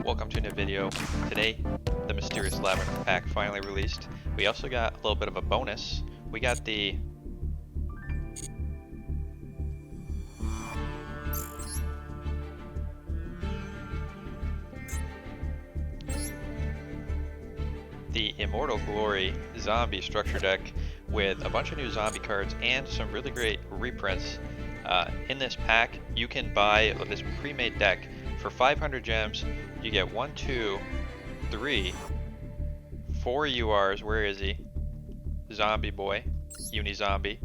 Welcome to a new video. Today, the Mysterious Labyrinth pack finally released. We also got a little bit of a bonus. We got the Immortal Glory zombie structure deck with a bunch of new zombie cards and some really great reprints. In this pack, you can buy this pre-made deck for 500 gems. You get 1, 2, 3, 4 URs. Where is he? Zombie boy, Uni Zombie.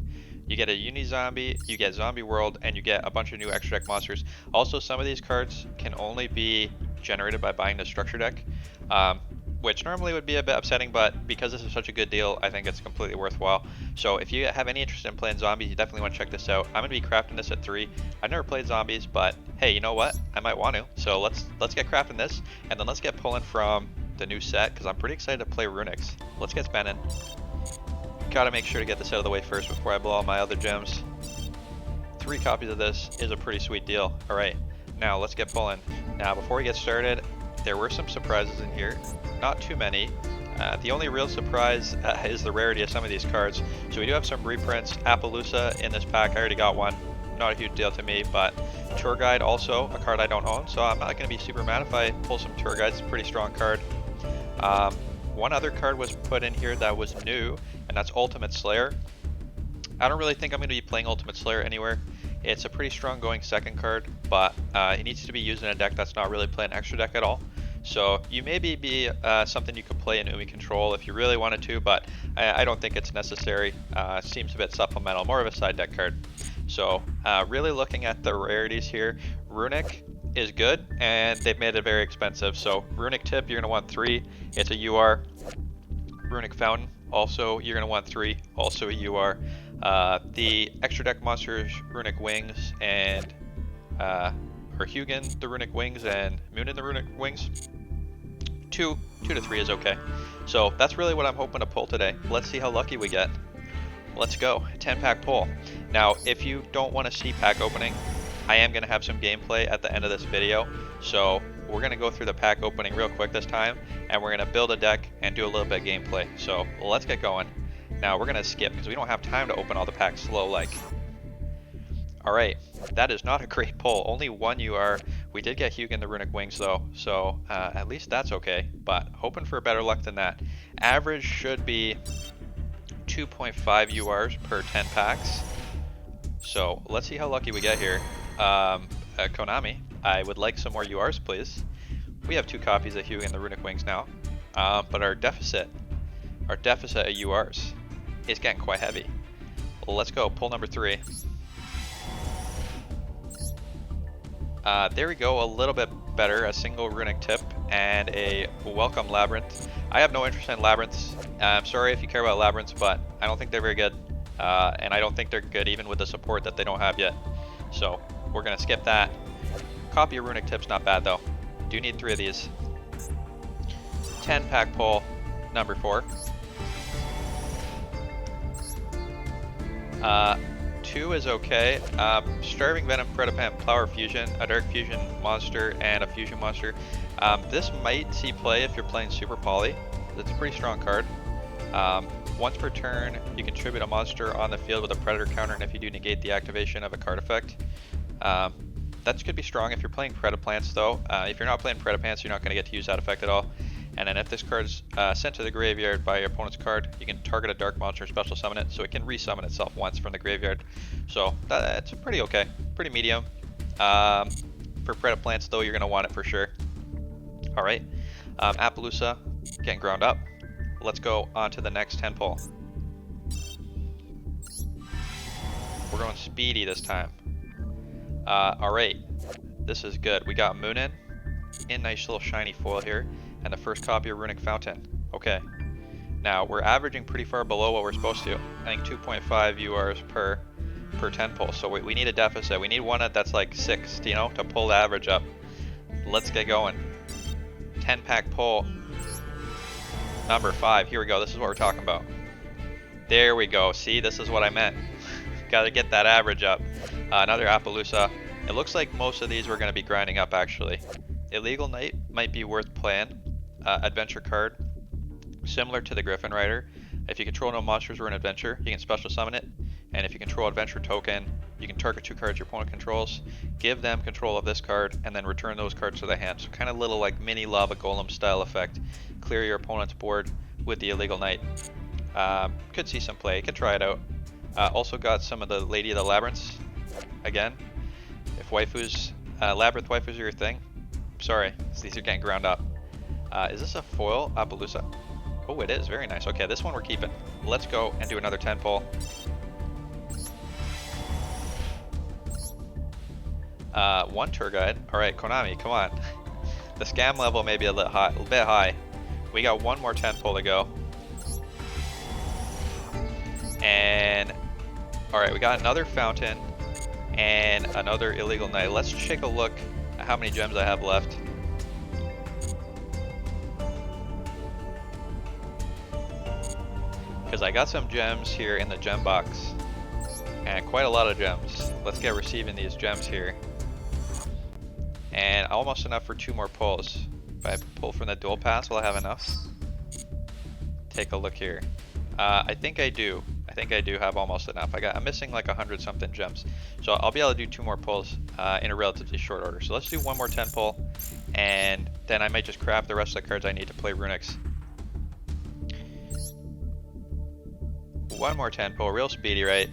You get a Uni Zombie, you get Zombie World, and you get a bunch of new extra deck monsters. Also, some of these cards can only be generated by buying the structure deck, which normally would be a bit upsetting, but because this is such a good deal, I think it's completely worthwhile. So if you have any interest in playing zombies, you definitely want to check this out. I'm going to be crafting this at 3. I've never played zombies, but hey, you know what? I might want to. So let's get crafting this, and then let's get pulling from the new set, because I'm pretty excited to play Runicks. Let's get spending. Gotta make sure to get this out of the way first before I blow all my other gems. 3 copies of this is a pretty sweet deal. Alright, now let's get pulling. Now before we get started, there were some surprises in here. Not too many. The only real surprise is the rarity of some of these cards. So we do have some reprints. Appaloosa in this pack, I already got one. Not a huge deal to me, but Tour Guide also, a card I don't own, so I'm not going to be super mad if I pull some Tour Guides. It's a pretty strong card. One other card was put in here that was new, and that's Ultimate Slayer. I don't really think I'm going to be playing Ultimate Slayer anywhere. It's a pretty strong going second card, but it needs to be used in a deck that's not really playing extra deck at all. So you maybe be something you could play in Umi Control if you really wanted to, but I don't think it's necessary. Seems a bit supplemental, more of a side deck card. So really looking at the rarities here, Runick is good, and they've made it very expensive. So Runick Tip, you're going to want 3. It's a UR. Runick Fountain, also you're going to want 3. Also a UR. The extra deck monsters, Runick Wings, and or Hugin the Runick Wings and Moonin the Runick Wings. 2 to 3 is okay. So that's really what I'm hoping to pull today. Let's see how lucky we get. Let's go. 10 pack pull. Now, if you don't want to see pack opening, I am going to have some gameplay at the end of this video. So we're going to go through the pack opening real quick this time, and we're going to build a deck and do a little bit of gameplay. So let's get going. Now we're going to skip because we don't have time to open all the packs slow like. Alright, that is not a great pull. Only 1 UR. We did get Hugin the Runick Wings though, so at least that's okay. But hoping for better luck than that. Average should be 2.5 URs per 10 packs. So let's see how lucky we get here. Konami, I would like some more URs, please. We have 2 copies of Hugin the Runick Wings now, but our deficit of URs is getting quite heavy. Let's go, pull number 3. There we go, a little bit better. A single Runick Tip and a welcome Labyrinth. I have no interest in Labyrinths. I'm sorry if you care about Labyrinths, but I don't think they're very good. And I don't think they're good even with the support that they don't have yet. So we're going to skip that. Copy of Runick Tip's not bad though. Do need 3 of these. 10 pack pull, number 4. 2 is okay. Starving Venom, Predapant, Flower Fusion, a Dark Fusion monster, and a Fusion monster. This might see play if you're playing Super Poly. It's a pretty strong card. Once per turn, you contribute a monster on the field with a Predator counter, and if you do, negate the activation of a card effect. That could be strong if you're playing Predaplants though. If you're not playing Predapants, you're not going to get to use that effect at all. And then if this card's sent to the graveyard by your opponent's card, you can target a dark monster, special summon it, so it can resummon itself once from the graveyard. So that's pretty okay, pretty medium. For Predaplants though, you're going to want it for sure. Alright, Appaloosa, getting ground up. Let's go on to the next 10 pull. We're going speedy this time. Alright, this is good. We got Moonin in nice little shiny foil here, and the first copy of Runick Fountain. Okay, now we're averaging pretty far below what we're supposed to. I think 2.5 URs per 10 pull, so we need a deficit. We need one that's like 6, you know, to pull the average up. Let's get going. 10 pack pull, number 5. Here we go, this is what we're talking about. There we go, see, this is what I meant. Gotta get that average up. Another Appaloosa. It looks like most of these we're going to be grinding up actually. Illegal Knight might be worth playing. Adventure card. Similar to the Griffin Rider. If you control no monsters or an adventure, you can special summon it. And if you control adventure token, you can target 2 cards your opponent controls, give them control of this card, and then return those cards to the hand. So kind of little like mini lava golem style effect. Clear your opponent's board with the Illegal Knight. Could see some play, could try it out. Also got some of the Lady of the Labyrinths. Again, if waifus, Labyrinth waifus are your thing, sorry, these are getting ground up. Is this a foil Appaloosa? Oh, it is, very nice. Okay, this one we're keeping. Let's go and do another 10 pull. One tour guide. Alright, Konami, come on. The scam level may be a bit high. We got one more 10 pull to go. And alright, we got another fountain and another Illegal Knight. Let's take a look at how many gems I have left. Because I got some gems here in the gem box. And quite a lot of gems. Let's get receiving these gems here. And almost enough for 2 more pulls. If I pull from the dual pass, will I have enough? Take a look here. I think I do. I think I do have almost enough. I'm missing like 100 something gems. So I'll be able to do 2 more pulls in a relatively short order. So let's do one more 10 pull. And then I might just craft the rest of the cards I need to play Runicks. One more 10 pull, real speedy, right?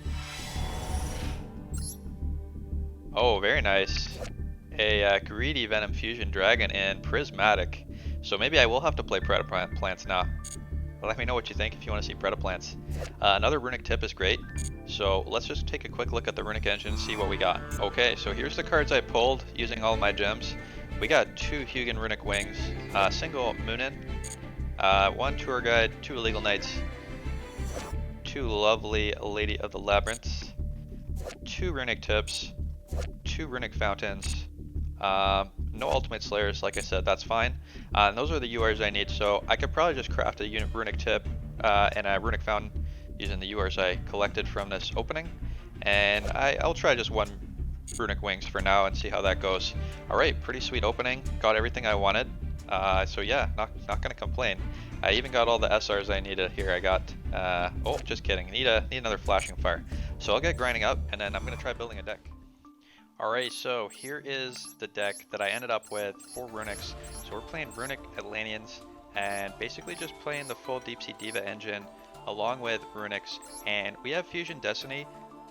Oh, very nice. A greedy Venom Fusion Dragon and Prismatic. So maybe I will have to play Predaplants now. Let me know what you think if you want to see Predaplants. Another Runick tip is great. So let's just take a quick look at the Runick engine and see what we got. Okay, so here's the cards I pulled using all my gems. We got 2 Hugin Runick Wings, single Moonin, 1 Tour Guide, 2 Illegal Knights, 2 lovely Lady of the Labyrinths, 2 Runick tips, 2 Runick fountains, no Ultimate Slayers, like I said, that's fine. And those are the URs I need, so I could probably just craft a Runick tip and a Runick fountain using the URs I collected from this opening. And I'll try just 1 Runick Wings for now and see how that goes. Alright, pretty sweet opening, got everything I wanted. So yeah, not gonna complain. I even got all the SRs I needed here. I got, oh, just kidding. Need another Flashing Fire. So I'll get grinding up, and then I'm gonna try building a deck. Alright, so here is the deck that I ended up with for Runicks. So we're playing Runick Atlanteans, and basically just playing the full Deep Sea Diva engine, along with Runicks. And we have Fusion Destiny,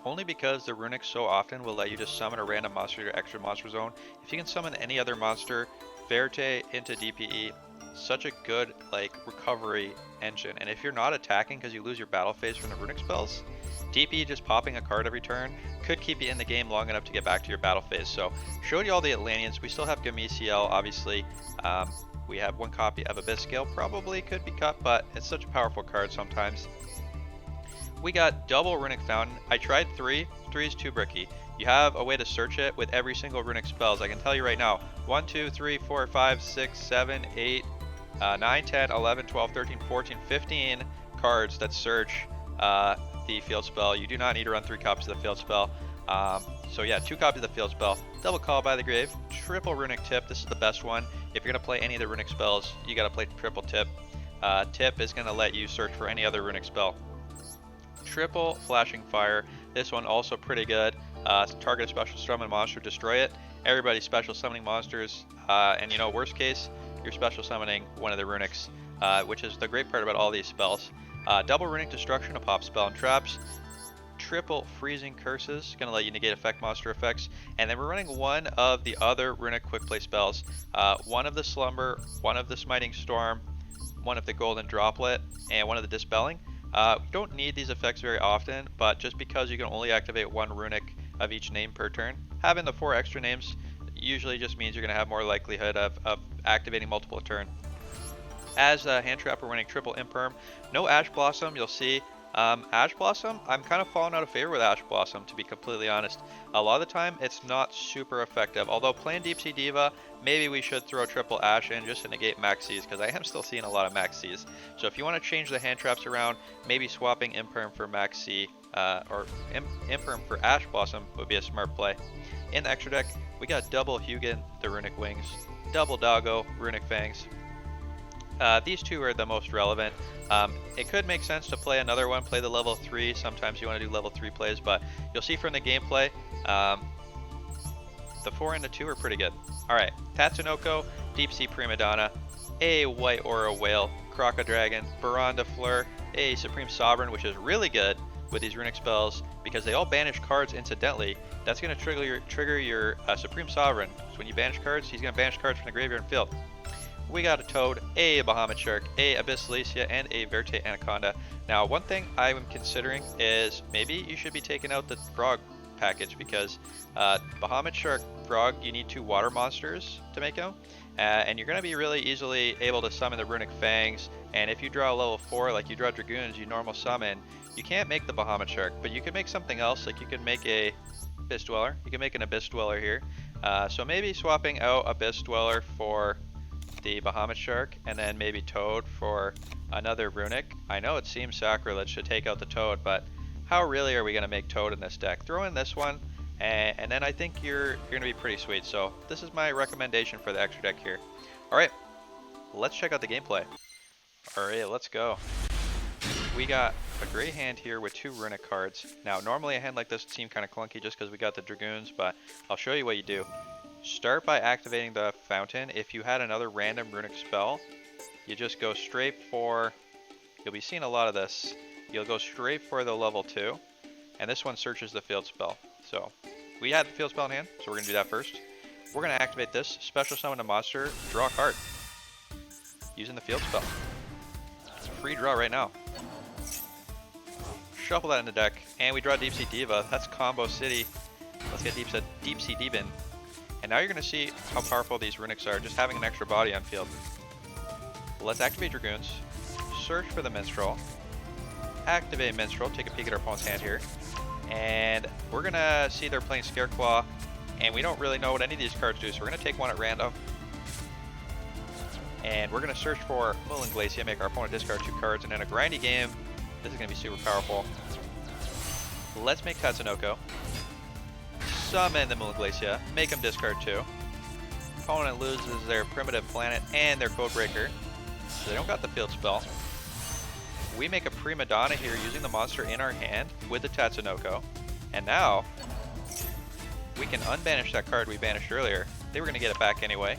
only because the Runicks so often will let you just summon a random monster to your extra monster zone. If you can summon any other monster, Verte into DPE, such a good like recovery engine. And if you're not attacking because you lose your battle phase from the Runick spells, DPE just popping a card every turn could keep you in the game long enough to get back to your battle phase. So showed you all the Atlanteans. We still have Gameciel, obviously. We have 1 copy of Abyssgale, probably could be cut, but it's such a powerful card sometimes. We got double Runick Fountain. I tried 3. 3 is too bricky. You have a way to search it with every single Runick spells. I can tell you right now, 1, 2, 3, 4, 5, 6, 7, 8, 9, 10, 11, 12, 13, 14, 15 cards that search the field spell. You do not need to run 3 copies of the field spell. So yeah, 2 copies of the field spell. Double Call by the Grave, triple Runick Tip. This is the best one. If you're going to play any of the Runick spells, you got to play triple Tip. Tip is going to let you search for any other Runick spell. Triple Flashing Fire. This one also pretty good. Target a special summon monster, destroy it. Everybody special summoning monsters. And you know, worst case, you're special summoning one of the Runicks, which is the great part about all these spells. Double Runick Destruction, a pop spell and traps. Triple Freezing Curses, gonna let you negate effect monster effects. And then we're running 1 of the other Runick quick play spells. 1 of the Slumber, 1 of the Smiting Storm, 1 of the Golden Droplet, and 1 of the Dispelling. You don't need these effects very often, but just because you can only activate 1 Runick of each name per turn, having the 4 extra names usually just means you're going to have more likelihood of activating multiple a turn. As a hand trap, we're running triple Imperm. No Ash Blossom, you'll see. Ash Blossom, I'm kind of falling out of favor with Ash Blossom, to be completely honest. A lot of the time, it's not super effective. Although playing Deep Sea Diva, maybe we should throw triple Ash in just to negate Max Cs, because I am still seeing a lot of Max Cs. So if you want to change the hand traps around, maybe swapping Imperm for Max C or Imperm for Ash Blossom would be a smart play. In the extra deck, we got double Hugin, the Runick Wings, double Doggo, Runick Fangs. These two are the most relevant. It could make sense to play another one, play the level 3. Sometimes you want to do level 3 plays, but you'll see from the gameplay, the 4 and the 2 are pretty good. Alright, Tatsunoko, Deep Sea Prima Donna, a White Aura Whale, Crocodragon, Baron de Fleur, a Supreme Sovereign, which is really good with these runic spells because they all banish cards incidentally. That's going to trigger your Supreme Sovereign. So when you banish cards, he's going to banish cards from the graveyard and field. We got a Toad, a Bahamut Shark, a Abyss Lesia, and a Verte Anaconda. Now, one thing I'm considering is maybe you should be taking out the Frog package because Bahamut Shark, Frog, you need 2 water monsters to make them. And you're going to be really easily able to summon the Runick Fangs. And if you draw a level 4, like you draw Dragoons, you normal summon, you can't make the Bahamut Shark, but you can make something else. Like you can make a Abyss Dweller. You can make an Abyss Dweller here. So maybe swapping out Abyss Dweller for the Bahamut Shark, and then maybe Toad for another Runick. I know it seems sacrilege to take out the Toad, but how really are we going to make Toad in this deck? Throw in this one, and then I think you're going to be pretty sweet. So this is my recommendation for the extra deck here. Alright, let's check out the gameplay. Alright, let's go. We got a great hand here with 2 Runick cards. Now normally a hand like this would seem kind of clunky just because we got the Dragoons, but I'll show you what you do. Start by activating the Fountain. If you had another random Runick spell, you just go straight for, you'll be seeing a lot of this, you'll go straight for the level 2, and this one searches the field spell. So, we had the field spell in hand, so we're going to do that first. We're going to activate this, special summon a monster, draw a card, using the field spell. Free draw right now. Shuffle that in the deck, and we draw Deep Sea Diva. That's Combo City. Let's get Deep Sea Demon. And now you're going to see how powerful these Runicks are, just having an extra body on field. Let's activate Dragoons, search for the Minstrel, activate Minstrel, take a peek at our opponent's hand here, and we're going to see they're playing Scareclaw, and we don't really know what any of these cards do, so we're going to take one at random. And we're going to search for Moulin Glacier, make our opponent discard 2 cards, and in a grindy game, this is going to be super powerful. Let's make Tatsunoko. Summon the Moulin Glacier, make them discard 2. Opponent loses their Primitive Planet and their Codebreaker, so they don't got the field spell. We make a Prima Donna here using the monster in our hand with the Tatsunoko, and now we can unbanish that card we banished earlier. They were going to get it back anyway.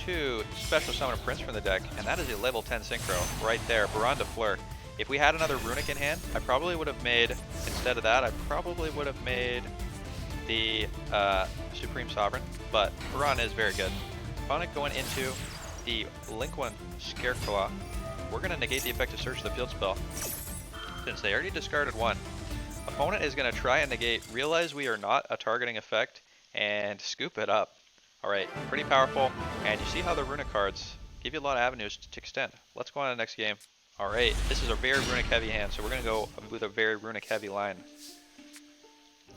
To special summon a Prince from the deck, and that is a level 10 Synchro right there, Baron de Fleur. If we had another Runick in hand, I probably would have made, instead of that, I probably would have made the Supreme Sovereign, but Baron is very good. Opponent going into the Link 1 Scareclaw. We're going to negate the effect of Search the Field spell. Since they already discarded one, opponent is going to try and negate, realize we are not a targeting effect, and scoop it up. Alright, pretty powerful, and you see how the Runick cards give you a lot of avenues to extend. Let's go on to the next game. Alright, this is a very Runick heavy hand, so we're going to go with a very Runick heavy line.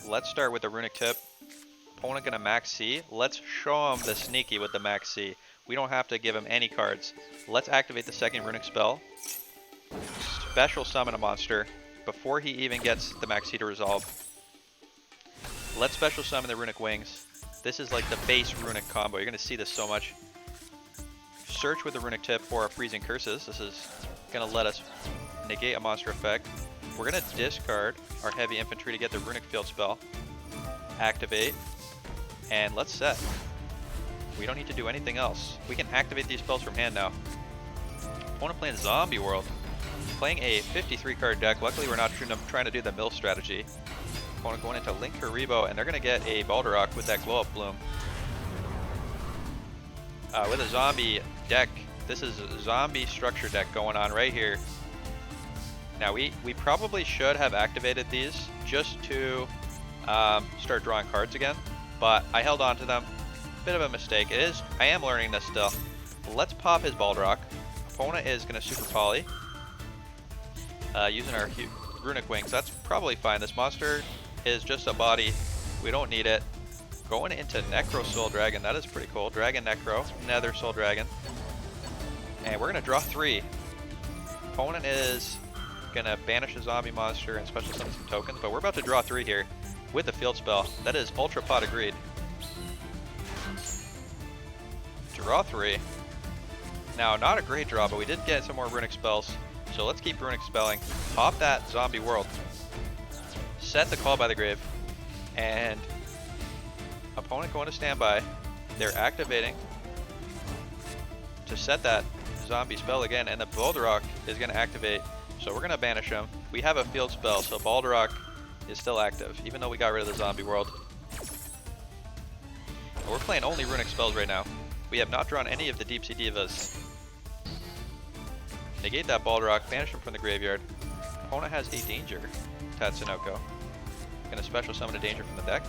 Let's start with the Runick tip. Opponent gonna max C. Let's show him the sneaky with the max C. We don't have to give him any cards. Let's activate the second Runick spell. Special summon a monster before he even gets the max C to resolve. Let's special summon the Runick Wings. This is like the base Runick combo. You're gonna see this so much. Search with the Runick tip for our Freezing Curses. This is gonna let us negate a monster effect. We're going to discard our Heavy Infantry to get the Runick Field spell. Activate. And let's set. We don't need to do anything else. We can activate these spells from hand now. Opponent playing Zombie World. Playing a 53 card deck. Luckily we're not trying to do the mill strategy. Opponent going into Link Haribo, and they're going to get a Balderok with that Glow Up Bloom. With a zombie deck, this is a zombie structure deck going on right here. Now we probably should have activated these just to start drawing cards again, but I held on to them. Bit of a mistake. I am learning this still. Let's pop his Balderok. Opponent is going to Super Poly. Using our Runick Wings. That's probably fine. This monster is just a body. We don't need it. Going into Necro Soul Dragon. That is pretty cool. Dragon Necro. Nether Soul Dragon. And we're going to draw 3. Opponent is Gonna banish a zombie monster and special summon some tokens, but we're about to draw 3 here with the field spell. That is Ultra Pot agreed. Draw 3. Now, not a great draw, but we did get some more Runick spells. So let's keep Runick spelling. Pop that zombie world. Set the Call by the Grave. And opponent going to standby. They're activating to set that zombie spell again, and the Balderok is going to activate. So we're going to banish him. We have a field spell, so Balderok is still active, even though we got rid of the zombie world. And we're playing only Runick spells right now. We have not drawn any of the Deep Sea Divas. Negate that Balderok, banish him from the graveyard. Opponent has a danger, Tatsunoko. Gonna special summon a danger from the deck.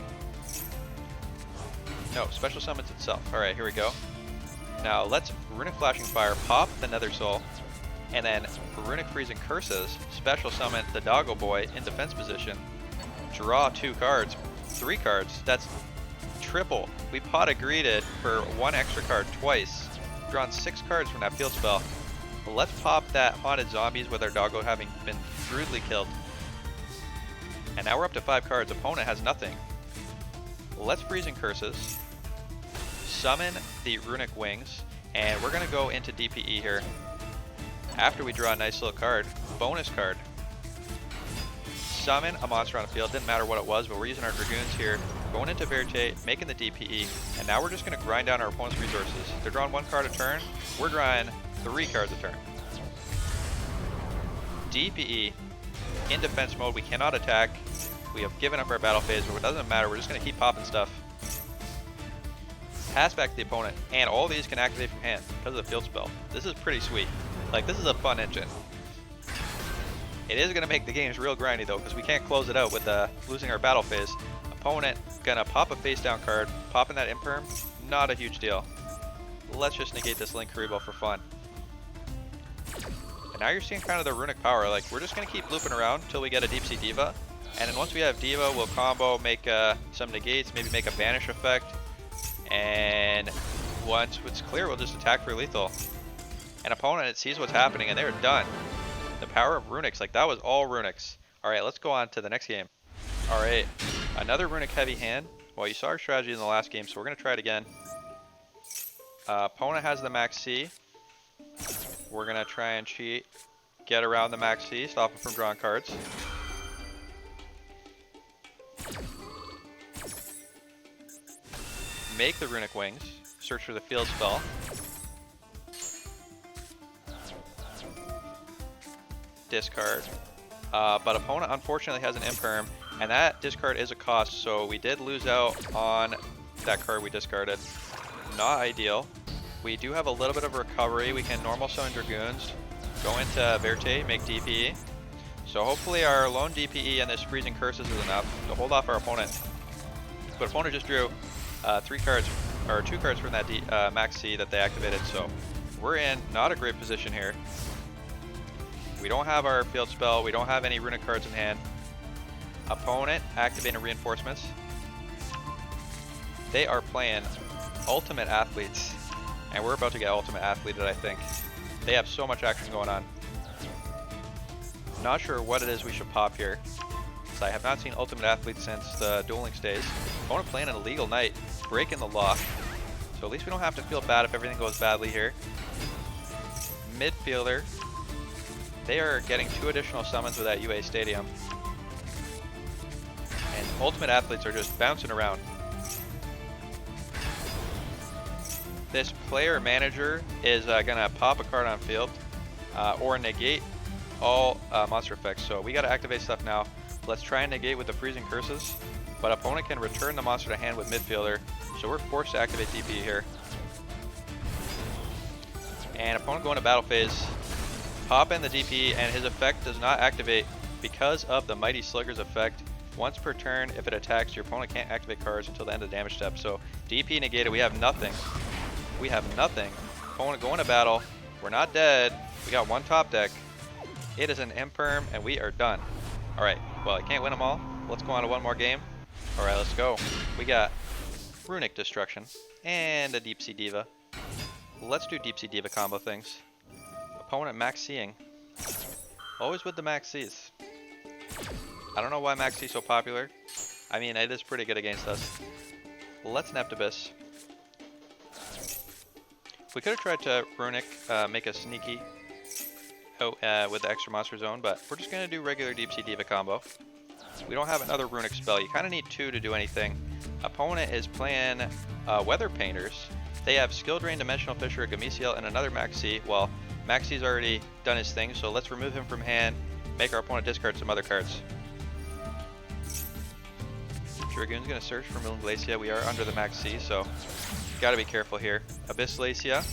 No, special summons itself. Alright, here we go. Now let's Runick Flashing Fire, pop the Nether Soul, and then Runick Freezing Curses, special summon the Doggo Boy in defense position. Draw 2 cards, 3 cards, that's triple. We pot agreed for 1 extra card twice. Drawn 6 cards from that field spell. Let's pop that Haunted Zombies with our Doggo having been brutally killed. And now we're up to 5 cards. Opponent has nothing. Let's Freezing Curses. Summon the Runick Wings. And we're going to go into DPE here. After we draw a nice little card. Bonus card. Summon a monster on the field. Didn't matter what it was, but we're using our Dragoons here. Going into Verte, making the DPE. And now we're just going to grind down our opponent's resources. They're drawing 1 card a turn. We're drawing 3 cards a turn. DPE. In defense mode, we cannot attack. We have given up our battle phase, but it doesn't matter. We're just going to keep popping stuff. Pass back to the opponent, and all these can activate from hand because of the field spell. This is pretty sweet. Like, this is a fun engine. It is going to make the games real grindy, though, because we can't close it out with losing our battle phase. Opponent going to pop a face down card, popping that Imperm, not a huge deal. Let's just negate this Link Karibo for fun. And now you're seeing kind of the Runick power. Like, we're just going to keep looping around until we get a Deep Sea Diva. And then once we have Diva, we'll combo, make some negates, maybe make a banish effect. And once it's clear, we'll just attack for lethal. And opponent, it sees what's happening, and they're done. The power of Runicks, like that was all Runicks. Alright, let's go on to the next game. Alright, another Runick heavy hand. Well, you saw our strategy in the last game, so we're going to try it again. Opponent has the Max C. We're going to try and cheat, get around the Max C, stop him from drawing cards. Make the Runick Wings, search for the field spell. Discard. But opponent unfortunately has an Imperm, and that discard is a cost, so we did lose out on that card we discarded. Not ideal. We do have a little bit of recovery. We can normal summon Dragoons, go into Verte, make DPE. So hopefully our lone DPE and this Freezing Curses is enough to hold off our opponent. But opponent just drew 3 cards, or 2 cards from that Max C that they activated, so we're in not a great position here. We don't have our field spell, we don't have any Runick cards in hand. Opponent activating reinforcements. They are playing Ultimate Athletes, and we're about to get Ultimate Athleted, I think. They have so much action going on. Not sure what it is we should pop here, because I have not seen Ultimate Athletes since the Duel Links days. Opponent playing an Illegal Knight, breaking the law. So at least we don't have to feel bad if everything goes badly here. Midfielder. They are getting 2 additional summons with that UA Stadium. And Ultimate Athletes are just bouncing around. This player manager is going to pop a card on field or negate all monster effects. So we got to activate stuff now. Let's try and negate with the Freezing Curses. But opponent can return the monster to hand with midfielder. So we're forced to activate DP here. And opponent going to battle phase. Pop in the DP, and his effect does not activate because of the Mighty Slugger's effect. Once per turn, if it attacks, your opponent can't activate cards until the end of the damage step. So DP negated, we have nothing. We have nothing. Opponent going to battle. We're not dead. We got 1 top deck. It is an Imperm, and we are done. Alright, well, I can't win them all. Let's go on to 1 more game. Alright, let's go. We got Runick Destruction and a Deep Sea Diva. Let's do Deep Sea Diva combo things. Opponent Max Seeing. Always with the Max C's. I don't know why Max C's so popular. I mean, it is pretty good against us. Let's Neptibus. We could have tried to Runick, make a sneaky with the extra monster zone, but we're just going to do regular Deep Sea Diva combo. We don't have another Runick spell. You kind of need two to do anything. Opponent is playing Weather Painters. They have Skill Drain, Dimensional Fissure, Gameciel, and another Maxi. Well, Maxi's already done his thing, so let's remove him from hand, make our opponent discard some other cards. Dragoon's going to search for Moon Glacia. We are under the Maxi, so got to be careful here. Abyss Glacia.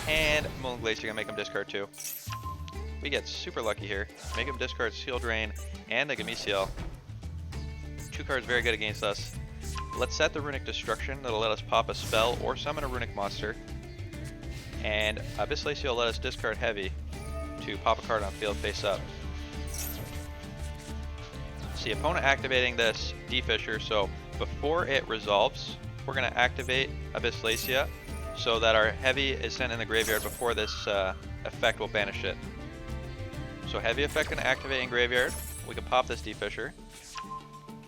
And Moon Glacia going to make him discard too. We get super lucky here. Make him discard Skill Drain and the Gameciel. Two cards very good against us. Let's set the Runick Destruction. That'll let us pop a spell or summon a Runick monster. And Abyss Glacia will let us discard Heavy to pop a card on field face up. See, opponent activating this D-Fissure, so before it resolves, we're going to activate Abyss Glacia so that our Heavy is sent in the graveyard before this effect will banish it. So Heavy effect going to activate in graveyard. We can pop this D-Fissure.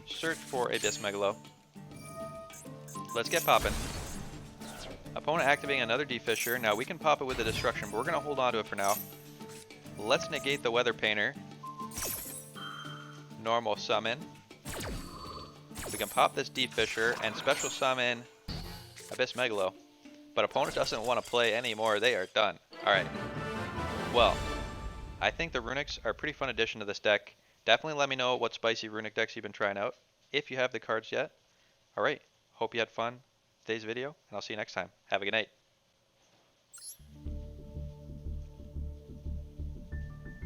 Search for Abyss Megalo. Let's get popping. Opponent activating another D-Fissure. Now we can pop it with the Destruction, but we're going to hold on to it for now. Let's negate the Weather Painter. Normal summon. We can pop this D-Fissure and special summon Abyss Megalo. But opponent doesn't want to play anymore. They are done. Alright. Well, I think the Runicks are a pretty fun addition to this deck. Definitely let me know what spicy Runick decks you've been trying out, if you have the cards yet. Alright, hope you had fun with today's video, and I'll see you next time. Have a good night.